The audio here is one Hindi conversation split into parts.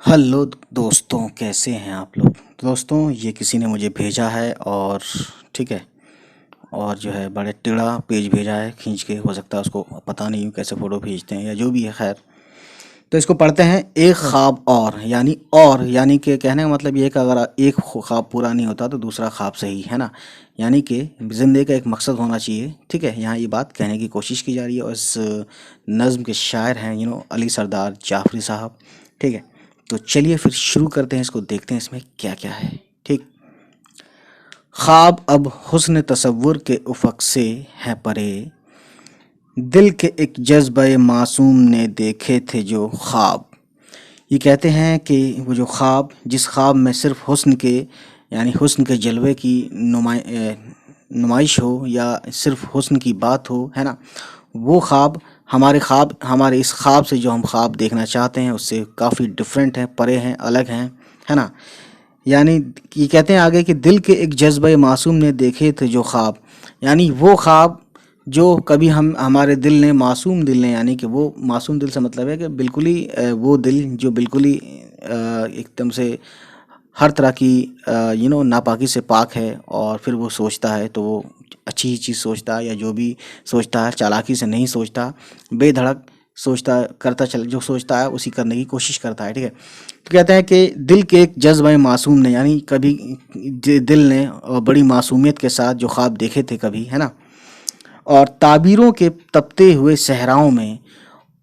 हेलो दोस्तों, कैसे हैं आप लोग। दोस्तों, ये किसी ने मुझे भेजा है और ठीक है। और जो है बड़े टेढ़ा पेज भेजा है खींच के, हो सकता है उसको पता नहीं कैसे फ़ोटो भेजते हैं या जो भी है, खैर। तो इसको पढ़ते हैं। एक ख्वाब और यानी कि कहने का मतलब ये है कि अगर एक ख्वाब पूरा नहीं होता तो दूसरा ख्वाब सही है ना। यानी कि ज़िंदगी का एक मकसद होना चाहिए। ठीक है, यहाँ ये बात कहने की कोशिश की जा रही है और इस नज़्म के शायर हैं अली सरदार जाफरी साहब। ठीक है, तो चलिए फिर शुरू करते हैं, इसको देखते हैं इसमें क्या क्या है। ठीक। ख्वाब अब हुस्न तसव्वुर के उफ़क़ से है परे, दिल के एक जज्बे मासूम ने देखे थे जो ख्वाब। ये कहते हैं कि वो जो ख्वाब, जिस ख्वाब में सिर्फ हुस्न के यानी हुस्न के जलवे की नुमाइश हो या सिर्फ हुस्न की बात हो, है ना। वो ख्वाब हमारे इस ख्वाब से जो हम ख्वाब देखना चाहते हैं उससे काफ़ी डिफरेंट है, परे हैं, अलग हैं, है ना। यानी ये कहते हैं आगे कि दिल के एक जज्बे मासूम ने देखे थे जो ख्वाब, यानी वो ख्वाब जो कभी हम हमारे दिल ने, मासूम दिल ने, यानी कि वो मासूम दिल से मतलब है कि बिल्कुल ही वो दिल जो बिल्कुल ही एकदम से हर तरह की नापाकी से पाक है, और फिर वो सोचता है तो वो अच्छी ही चीज़ सोचता है, या जो भी सोचता है चालाकी से नहीं सोचता, बेधड़क सोचता करता चल जो सोचता है उसी करने की कोशिश करता है। ठीक है, तो कहते हैं कि दिल के एक जज्बे मासूम ने, यानी कभी दिल ने बड़ी मासूमियत के साथ जो ख्वाब देखे थे कभी, है ना। और ताबीरों के तपते हुए सहराओं में,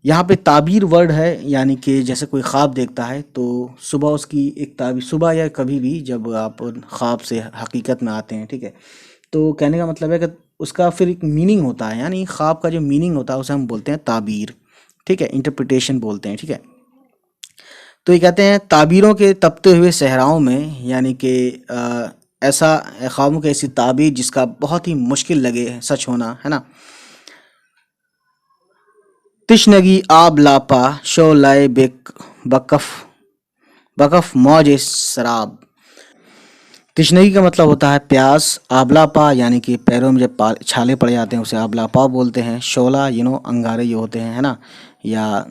यहाँ पे ताबीर वर्ड है, यानी कि जैसे कोई ख्वाब देखता है तो सुबह उसकी एक ताबीर, सुबह या कभी भी जब आप ख्वाब से हकीकत में आते हैं, ठीक है, तो कहने का मतलब है कि उसका फिर एक मीनिंग होता है, यानी ख्वाब का जो मीनिंग होता है उसे हम बोलते हैं ताबीर। ठीक है, इंटरप्रिटेशन बोलते हैं। ठीक है, तो ये कहते हैं ताबीरों के तपते हुए सहराओं में, यानी कि ऐसा ख्वाबों की ऐसी ताबीर जिसका बहुत ही मुश्किल लगे सच होना, है ना। तिश्नगी आब लापा शोलाए बेक बकफ बकफ मौज शराब। तिश्नगी का मतलब होता है प्यास। आबला पा यानी कि पैरों में जब छाले पड़ जाते हैं उसे आबला पा बोलते हैं। शोला अंगारे जो होते हैं, है ना, या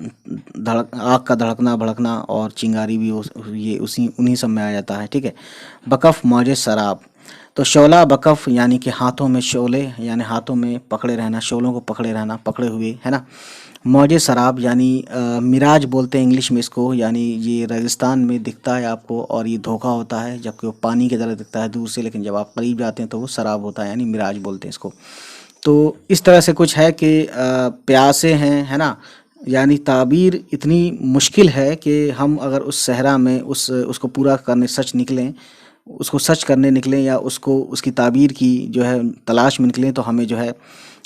धड़क आग का धड़कना भड़कना, और चिंगारी भी ये उसी उन्हीं सब में आ जाता है। ठीक है, बकफ मौजे शराब। तो शोला बकफ यानी कि हाथों में शोले, यानी हाथों में पकड़े रहना, शोलों को पकड़े रहना, पकड़े हुए, है ना। मौजे शराब यानी मिराज बोलते हैं इंग्लिश में इसको, यानी ये रेगिस्तान में दिखता है आपको और ये धोखा होता है, जबकि वो पानी की तरह दिखता है दूर से, लेकिन जब आप करीब जाते हैं तो वो शराब होता है, यानी मिराज बोलते हैं इसको। तो इस तरह से कुछ है कि प्यासे हैं, है ना। यानी ताबीर इतनी मुश्किल है कि हम अगर उस सहरा में उसको पूरा करने सच निकलें, उसको सच करने निकलें, या उसको उसकी ताबीर की जो है तलाश में निकलें, तो हमें जो है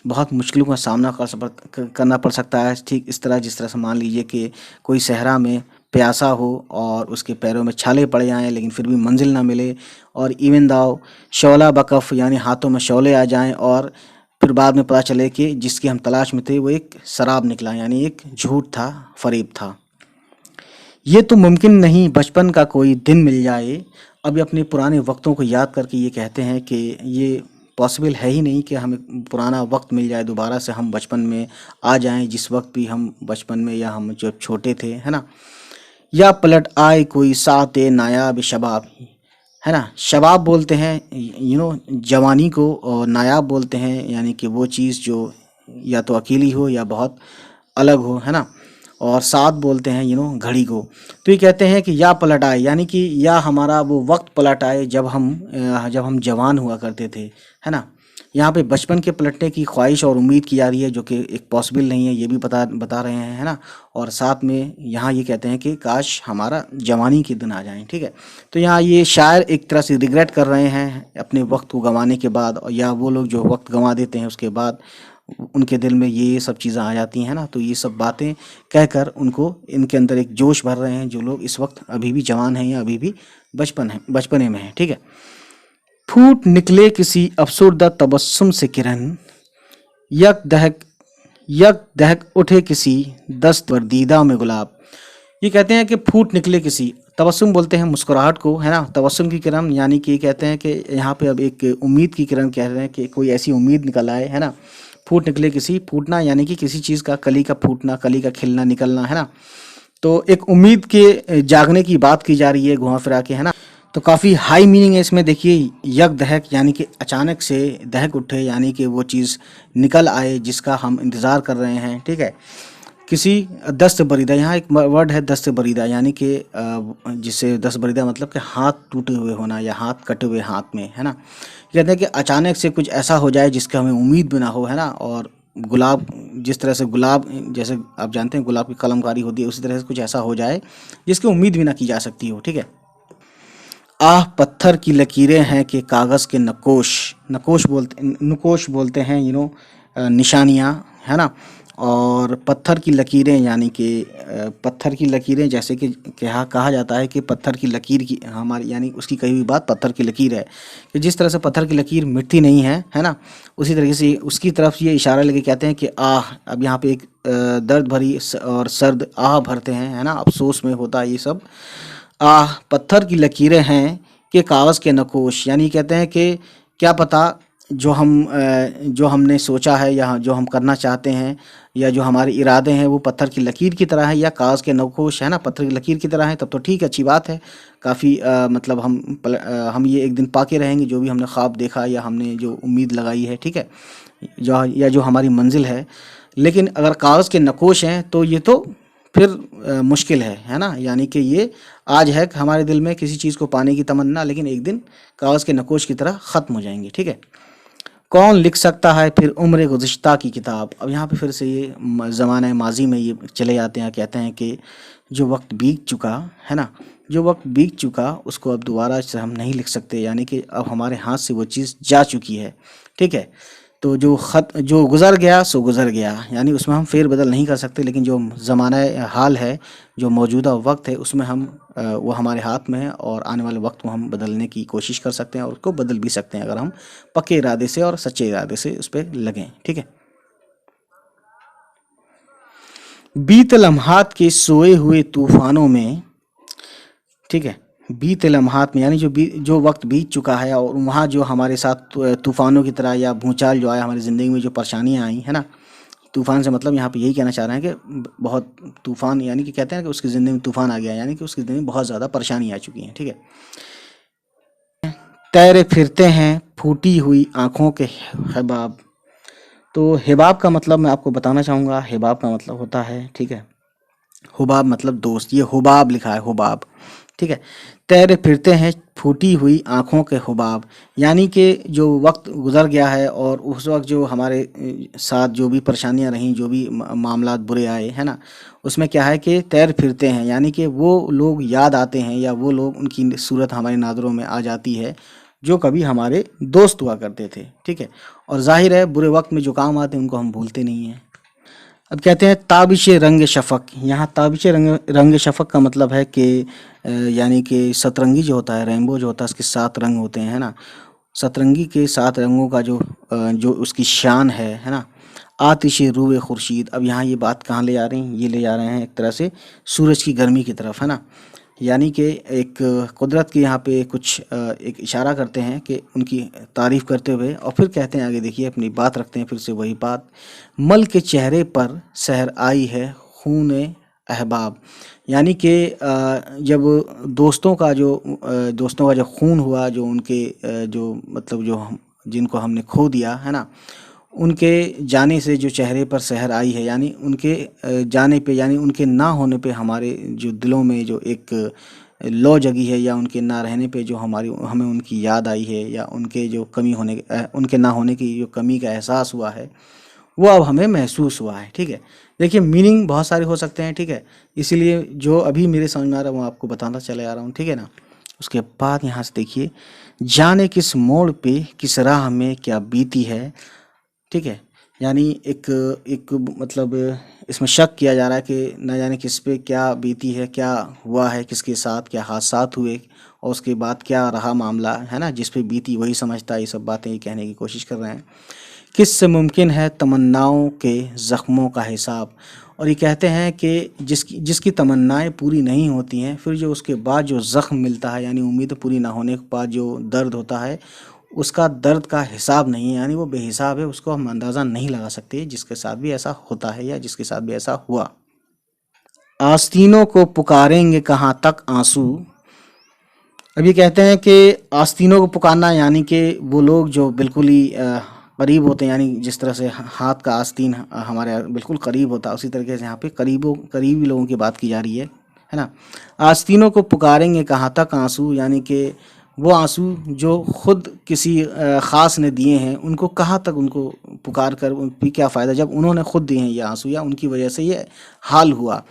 बहुत मुश्किलों का सामना करना पड़ सकता है। ठीक इस तरह, जिस तरह से मान लीजिए कि कोई सहरा में प्यासा हो और उसके पैरों में छाले पड़ जाएं लेकिन फिर भी मंजिल ना मिले, और इवन दाव शौला बकफ यानी हाथों में शौले आ जाएं, और फिर बाद में पता चले कि जिसकी हम तलाश में थे वो एक शराब निकला, यानी एक झूठ था, फरेब था। ये तो मुमकिन नहीं बचपन का कोई दिन मिल जाए। अब ये अपने पुराने वक्तों को याद करके ये कहते हैं कि ये पॉसिबल है ही नहीं कि हमें पुराना वक्त मिल जाए, दोबारा से हम बचपन में आ जाएं, जिस वक्त भी हम बचपन में या हम जब छोटे थे, है ना। या पलट आए कोई साते नायाब शबाब, है ना। शबाब बोलते हैं जवानी को, और नायाब बोलते हैं यानी कि वो चीज़ जो या तो अकेली हो या बहुत अलग हो, है ना। और साथ बोलते हैं घड़ी को। तो ये कहते हैं कि या पलट आए, यानी कि या हमारा वो वक्त पलट आए जब हम जवान हुआ करते थे, है ना। यहाँ पे बचपन के पलटने की ख्वाहिश और उम्मीद की जा रही है, जो कि एक पॉसिबल नहीं है, ये भी बता रहे हैं, है ना। और साथ में यहाँ ये कहते हैं कि काश हमारा जवानी के दिन आ जाएं। ठीक है, तो यहाँ ये शायर एक तरह से रिग्रेट कर रहे हैं अपने वक्त को गंवाने के बाद, या वो लोग जो वक्त गंवा देते हैं उसके बाद उनके दिल में ये सब चीज़ें आ जाती हैं ना। तो ये सब बातें कहकर उनको इनके अंदर एक जोश भर रहे हैं जो लोग इस वक्त अभी भी जवान हैं या अभी भी बचपने में हैं। ठीक है, फूट निकले किसी अफसरदा तबस्सुम से किरण, यक दहक यक दहक उठे किसी दस्त वर्दीदा में गुलाब। ये कहते हैं कि फूट निकले किसी, तबस्सुम बोलते हैं मुस्कुराहट को, है ना। तबस्सुम की किरण यानी कि कहते हैं कि यहाँ पे अब एक उम्मीद की किरण कह रहे हैं कि कोई ऐसी उम्मीद निकल आए, है ना। फूट निकले किसी, फूटना यानी कि किसी चीज़ का, कली का फूटना, कली का खिलना, निकलना, है ना। तो एक उम्मीद के जागने की बात की जा रही है घुमा फिरा के, है ना। तो काफ़ी हाई मीनिंग है इसमें। देखिए, यक दहक यानी कि अचानक से दहक उठे, यानी कि वो चीज़ निकल आए जिसका हम इंतज़ार कर रहे हैं, ठीक है। किसी दस्त बरीदा, यहाँ एक वर्ड है दस्त बरीदा, यानी कि जिसे दस्त बरीदा मतलब कि हाथ टूटे हुए होना या हाथ कटे हुए हाथ में, है ना। कहते हैं कि अचानक से कुछ ऐसा हो जाए जिसका हमें उम्मीद भी ना हो, है ना। और गुलाब, जिस तरह से गुलाब, जैसे आप जानते हैं गुलाब की कलमकारी होती है, उसी तरह से कुछ ऐसा हो जाए जिसकी उम्मीद भी ना की जा सकती हो, ठीक है। आह पत्थर की लकीरें हैं कि कागज़ के नकोश, नुकोश बोलते हैं, निशानियाँ, है ना। और पत्थर की लकीरें यानी कि पत्थर की लकीरें, जैसे कि कहा जाता है कि पत्थर की लकीर की हमारी, यानी उसकी कही हुई बात पत्थर की लकीर है, कि जिस तरह से पत्थर की लकीर मिटती नहीं है ना। उसी तरीके से उसकी तरफ ये इशारा लेके कहते हैं कि आह, अब यहाँ पे एक दर्द भरी और सर्द आह भरते हैं, है ना। अफसोस में होता है ये सब। आह पत्थर की लकीरें हैं कि कागज़ के नकोश, यानी कहते हैं कि क्या पता जो हमने सोचा है या जो हम करना चाहते हैं या जो हमारे इरादे हैं वो पत्थर की लकीर की तरह है या कागज़ के नकोश, है ना, पत्थर की लकीर की तरह है, तब तो ठीक है, अच्छी बात है। काफ़ी मतलब हम ये एक दिन पाके रहेंगे जो भी हमने ख्वाब देखा या हमने जो उम्मीद लगाई है, ठीक है, जो हमारी मंजिल है। लेकिन अगर कागज़ के नकोश हैं तो ये तो फिर मुश्किल है ना। यानी कि ये आज है कि हमारे दिल में किसी चीज़ को पाने की तमन्ना, लेकिन एक दिन कागज़ के नकोश की तरह ख़त्म हो जाएंगी, ठीक है। कौन लिख सकता है फिर उम्र गुज़िश्ता की किताब। अब यहाँ पे फिर से ये ज़माने माजी में ये चले जाते हैं, कहते हैं कि जो वक्त बीत चुका, है ना, जो वक्त बीत चुका उसको अब दोबारा से हम नहीं लिख सकते, यानी कि अब हमारे हाथ से वो चीज़ जा चुकी है, ठीक है। तो जो गुज़र गया सो गुज़र गया, यानी उसमें हम फेर बदल नहीं कर सकते, लेकिन जो ज़माना हाल है, जो मौजूदा वक्त है, उसमें वो हमारे हाथ में है और आने वाले वक्त को हम बदलने की कोशिश कर सकते हैं और उसको बदल भी सकते हैं अगर हम पक्के इरादे से और सच्चे इरादे से उस पर लगें, ठीक है। बीते लम्हात के सोए हुए तूफानों में, ठीक है, बीते लम्हात में यानी जो वक्त बीत चुका है और वहाँ जो हमारे साथ तूफानों की तरह या भूचाल जो आया हमारी ज़िंदगी में, जो परेशानियाँ आई, है ना। तूफान से मतलब यहाँ पे यही कहना चाह रहे हैं कि बहुत तूफान, यानी कि कहते हैं कि उसकी ज़िंदगी में तूफान आ गया, यानी कि उसकी ज़िंदगी में बहुत ज़्यादा परेशानी आ चुकी है, ठीक है। तैरे फिरते हैं फूटी हुई आँखों के हिबाब। तो हिबाब का मतलब मैं आपको बताना चाहूँगा। हिबाब का मतलब होता है, ठीक है, हुबाब मतलब दोस्त, ये हुबाब लिखा है, हुबाब, ठीक है। तैरे फिरते हैं फूटी हुई आँखों के हुबाब, यानी कि जो वक्त गुज़र गया है और उस वक्त जो हमारे साथ जो भी परेशानियां रहीं, जो भी मामलात बुरे आए, है ना, उसमें क्या है कि तैर फिरते हैं, यानी कि वो लोग याद आते हैं या वो लोग, उनकी सूरत हमारी नज़रों में आ जाती है जो कभी हमारे दोस्त हुआ करते थे, ठीक है। और जाहिर है बुरे वक्त में जो काम आते हैं उनको हम भूलते नहीं हैं। अब कहते हैं ताबिश रंग शफ़क़। यहाँ ताबिश रंग शफ़क़ का मतलब है कि यानी कि सतरंगी जो होता है, रेनबो जो होता है, उसके 7 रंग होते हैं, है ना। सतरंगी के 7 रंगों का जो उसकी शान है ना। आतिश रूए खुर्शीद, अब यहाँ ये बात कहाँ ले जा रही हैं, ये ले जा रहे हैं एक तरह से सूरज की गर्मी की तरफ, है ना। यानी कि एक कुदरत के यहाँ पे कुछ एक इशारा करते हैं कि उनकी तारीफ़ करते हुए, और फिर कहते हैं आगे, देखिए अपनी बात रखते हैं फिर से वही बात। मल के चेहरे पर सहर आई है खून अहबाब, यानी कि जब दोस्तों का जो खून हुआ, जो उनके जो मतलब जो हम जिनको हमने खो दिया, है ना, उनके जाने से जो चेहरे पर सहर आई है, यानी उनके जाने पे, यानी उनके ना होने पे हमारे जो दिलों में जो एक लौ जगी है, या उनके ना रहने पे जो हमें उनकी याद आई है, या उनके ना होने की जो कमी का एहसास हुआ है, वो अब हमें महसूस हुआ है, ठीक है। देखिए मीनिंग बहुत सारे हो सकते हैं, ठीक है, इसीलिए जो अभी मेरे समझ में आ रहा है वो आपको बताना चले आ रहा हूँ, ठीक है ना। उसके बाद यहाँ से देखिए, जाने किस मोड़ पे किस राह में क्या बीती है, ठीक है। यानी एक एक मतलब इसमें शक किया जा रहा है कि न जाने किस पे क्या बीती है, क्या हुआ है, किसके साथ क्या हादसात हुए और उसके बाद क्या रहा मामला, है ना, जिस पे बीती वही समझता है। ये सब बातें ये कहने की कोशिश कर रहे हैं। किससे मुमकिन है तमन्नाओं के ज़ख्मों का हिसाब। और ये कहते हैं कि जिसकी जिसकी तमन्नाएं पूरी नहीं होती हैं, फिर जो उसके बाद जो ज़ख्म मिलता है, यानी उम्मीद पूरी ना होने के बाद जो दर्द होता है, उसका दर्द का हिसाब नहीं है, यानी वो बेहिसाब है, उसको हम अंदाज़ा नहीं लगा सकते जिसके साथ भी ऐसा होता है या जिसके साथ भी ऐसा हुआ। आस्तीनों को पुकारेंगे कहाँ तक आंसू। अब ये कहते हैं कि आस्तीनों को पुकारना यानी कि वो लोग जो बिल्कुल ही करीब होते हैं, यानी जिस तरह से हाथ का आस्तीन हमारे बिल्कुल करीब होता है, उसी तरीके से यहाँ पे करीबी लोगों की बात की जा रही है ना। आस्तीनों को पुकारेंगे कहाँ तक आंसू, यानी कि वो आंसू जो खुद किसी ख़ास ने दिए हैं, उनको कहाँ तक उनको पुकार कर भी क्या फ़ायदा, जब उन्होंने खुद दिए हैं ये आंसू या उनकी वजह से ये हाल हुआ।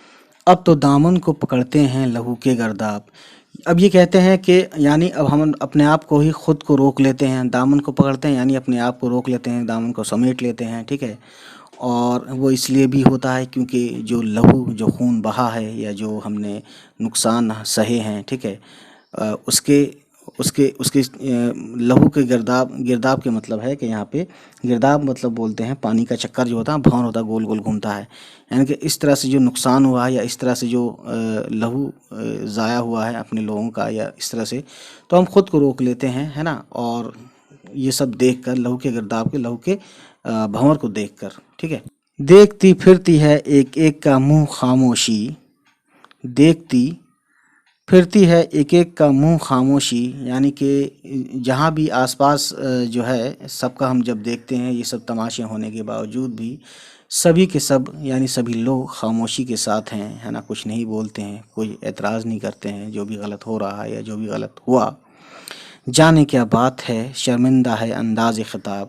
अब तो दामन को पकड़ते हैं लहू के गर्दाब। अब ये कहते हैं कि यानी अब हम अपने आप को ही खुद को रोक लेते हैं, दामन को पकड़ते हैं यानी अपने आप को रोक लेते हैं, दामन को समेट लेते हैं, ठीक है। और वो इसलिए भी होता है क्योंकि जो लहू, जो खून बहा है या जो हमने नुकसान सहे हैं, ठीक है, उसके उसके उसके लहू के गिरदाब के मतलब है कि यहाँ पे गिरदाब मतलब बोलते हैं पानी का चक्कर जो होता है, भंवर होता है, गोल गोल घूमता है। यानी कि इस तरह से जो नुकसान हुआ है या इस तरह से जो लहू ज़ाया हुआ है अपने लोगों का या इस तरह से, तो हम खुद को रोक लेते हैं, है ना। और ये सब देख कर, लहू के गिरदाब के, लहू के भंवर को देख कर, ठीक है। देखती फिरती है एक एक का मुंह खामोशी, देखती फिरती है एक एक का मुंह खामोशी, यानी कि जहाँ भी आसपास जो है सबका हम जब देखते हैं, ये सब तमाशे होने के बावजूद भी सभी के सब यानी सभी लोग खामोशी के साथ हैं, है ना। कुछ नहीं बोलते हैं, कोई एतराज़ नहीं करते हैं जो भी गलत हो रहा है या जो भी गलत हुआ। जाने क्या बात है, शर्मिंदा है अंदाज़ खिताब।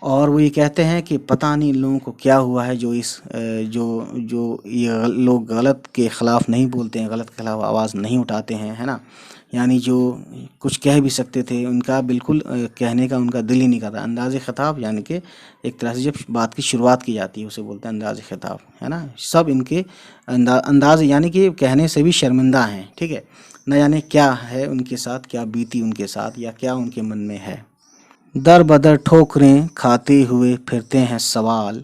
और वो ये कहते हैं कि पता नहीं इन लोगों को क्या हुआ है जो ये लोग गलत के ख़िलाफ़ नहीं बोलते हैं, गलत के ख़िलाफ़ आवाज़ नहीं उठाते हैं, है ना। यानी जो कुछ कह भी सकते थे, उनका बिल्कुल कहने का उनका दिल ही नहीं कर रहा। अंदाज़ ख़िताब यानी कि एक तरह से जब बात की शुरुआत की जाती है उसे बोलते हैं अंदाज़ ख़िताब, है ना। सब इनके अंदाज़ यानी कि कहने से भी शर्मिंदा हैं, ठीक है। न जाने क्या है उनके साथ, क्या बीती उनके साथ या क्या उनके मन में है। दर बदर ठोकरें खाते हुए फिरते हैं सवाल।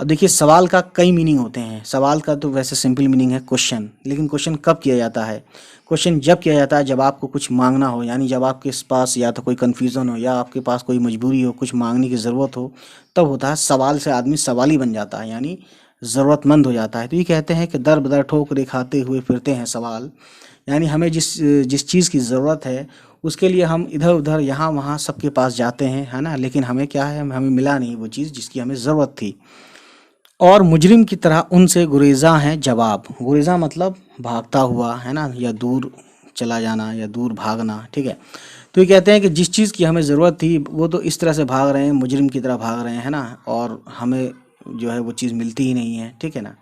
अब देखिए सवाल का कई मीनिंग होते हैं। सवाल का तो वैसे सिंपल मीनिंग है क्वेश्चन, लेकिन क्वेश्चन कब किया जाता है? क्वेश्चन जब किया जाता है जब आपको कुछ मांगना हो, यानी जब आपके पास या तो कोई कन्फ्यूज़न हो या आपके पास कोई मजबूरी हो, कुछ मांगने की ज़रूरत हो, तब होता है सवाल। से आदमी सवाली बन जाता है यानी ज़रूरतमंद हो जाता है। तो ये कहते हैं कि दर बदर ठोकरें खाते हुए फिरते हैं सवाल, यानी हमें जिस जिस चीज़ की ज़रूरत है उसके लिए हम इधर उधर यहाँ वहाँ सबके पास जाते हैं, है ना। लेकिन हमें क्या है, हमें मिला नहीं वो चीज़ जिसकी हमें ज़रूरत थी। और मुजरिम की तरह उनसे गुरेज़ा हैं जवाब। गुरेज़ा मतलब भागता हुआ, है ना, या दूर चला जाना या दूर भागना, ठीक है। तो ये कहते हैं कि जिस चीज़ की हमें ज़रूरत थी वो तो इस तरह से भाग रहे हैं, मुजरिम की तरह भाग रहे हैं, है ना। और हमें जो है वो चीज़ मिलती ही नहीं है, ठीक है ना।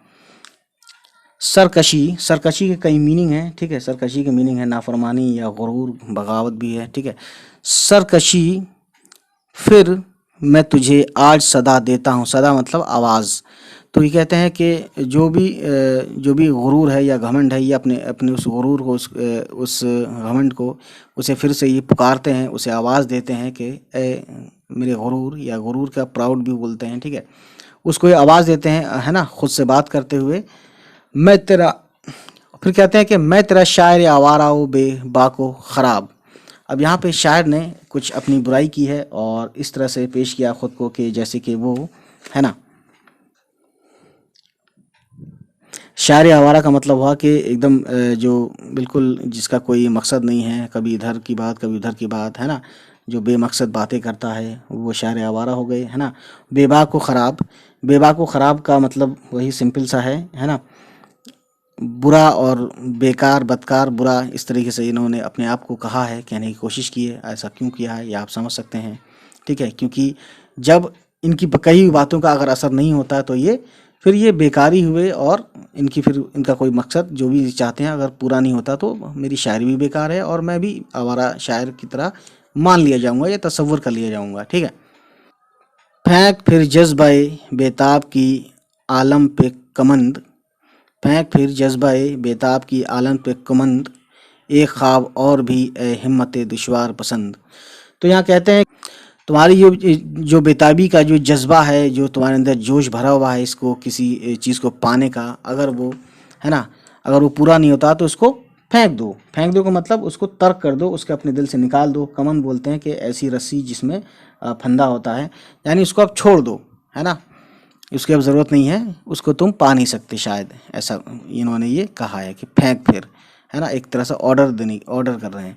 सरकशी, सरकशी के कई मीनिंग हैं, ठीक है। सरकशी के मीनिंग है नाफरमानी या गुरूर, बगावत भी है, ठीक है। सरकशी, फिर मैं तुझे आज सदा देता हूँ। सदा मतलब आवाज़। तो ये कहते हैं कि जो भी गुरूर है या घमंड है, ये अपने अपने उस गुरूर को, उस घमंड को, उसे फिर से ये पुकारते हैं, उसे आवाज़ देते हैं कि ए मेरे गुरूर, या गुरूर का प्राउड भी बोलते हैं, ठीक है। उसको ये आवाज़ देते हैं, है ना, खुद से बात करते हुए, मैं तेरा, फिर कहते हैं कि मैं तेरा शायर आवारा ओ बेबाको ख़राब। अब यहाँ पे शायर ने कुछ अपनी बुराई की है और इस तरह से पेश किया खुद को कि जैसे कि वो, है ना, शायर आवारा का मतलब हुआ कि एकदम जो बिल्कुल जिसका कोई मकसद नहीं है, कभी इधर की बात कभी उधर की बात, है ना, जो बेमकसद बातें करता है वो शायर आवारा हो गए, है ना। बेबाक को ख़राब, बेबाक को ख़राब का मतलब वही सिंपल सा है ना, बुरा और बेकार, बदकार, बुरा, इस तरीके से इन्होंने अपने आप को कहा है, कहने की कोशिश की है। ऐसा क्यों किया है ये आप समझ सकते हैं, ठीक है। क्योंकि जब इनकी कही हुई बातों का अगर असर नहीं होता तो ये फिर ये बेकारी हुए और इनकी फिर इनका कोई मकसद जो भी चाहते हैं अगर पूरा नहीं होता तो मेरी शायरी भी बेकार है और मैं भी आवारा शायर की तरह मान लिया जाऊँगा या तसव्वुर कर लिया जाऊँगा, ठीक है। फेंक फिर जज्बाए बेताब की आलम पे कमंद, फेंक फिर जज्बाए बेताब की आलम पे कमंद, एक ख्वाब और भी ए हिम्मत दुश्वार पसंद। तो यहाँ कहते हैं तुम्हारी जो बेताबी का जो जज्बा है, जो तुम्हारे अंदर जोश भरा हुआ है इसको किसी चीज़ को पाने का, अगर वो, है ना, अगर वो पूरा नहीं होता तो उसको फेंक दो। फेंक दो का मतलब उसको तर्क कर दो, उसके अपने दिल से निकाल दो। कमन बोलते हैं कि ऐसी रस्सी जिसमें फंदा होता है, यानी उसको आप छोड़ दो, है ना। उसकी अब ज़रूरत नहीं है, उसको तुम पा नहीं सकते शायद, ऐसा इन्होंने ये कहा है कि फेंक फिर, है ना, एक तरह से ऑर्डर कर रहे हैं।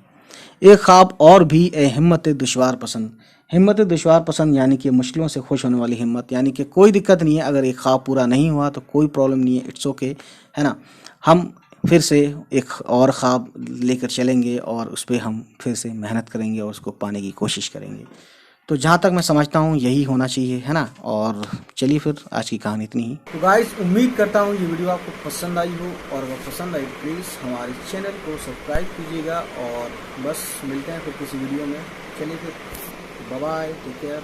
एक ख्वाब और भी ए हिम्मत दुश्वार पसंद। हिम्मत दुश्वार पसंद यानी कि मुश्किलों से खुश होने वाली हिम्मत, यानी कि कोई दिक्कत नहीं है, अगर एक ख्वाब पूरा नहीं हुआ तो कोई प्रॉब्लम नहीं है, इट्स ओके, है ना। हम फिर से एक और ख्वाब लेकर चलेंगे और उस पे हम फिर से मेहनत करेंगे और उसको पाने की कोशिश करेंगे। तो जहाँ तक मैं समझता हूँ यही होना चाहिए, है ना। और चलिए फिर आज की कहानी इतनी ही। तो गाइस, उम्मीद करता हूँ ये वीडियो आपको पसंद आई हो, और अगर पसंद आई प्लीज़ हमारे चैनल को सब्सक्राइब कीजिएगा, और बस मिलते हैं फिर किसी वीडियो में। चलिए फिर, बाय बाय, टेक केयर।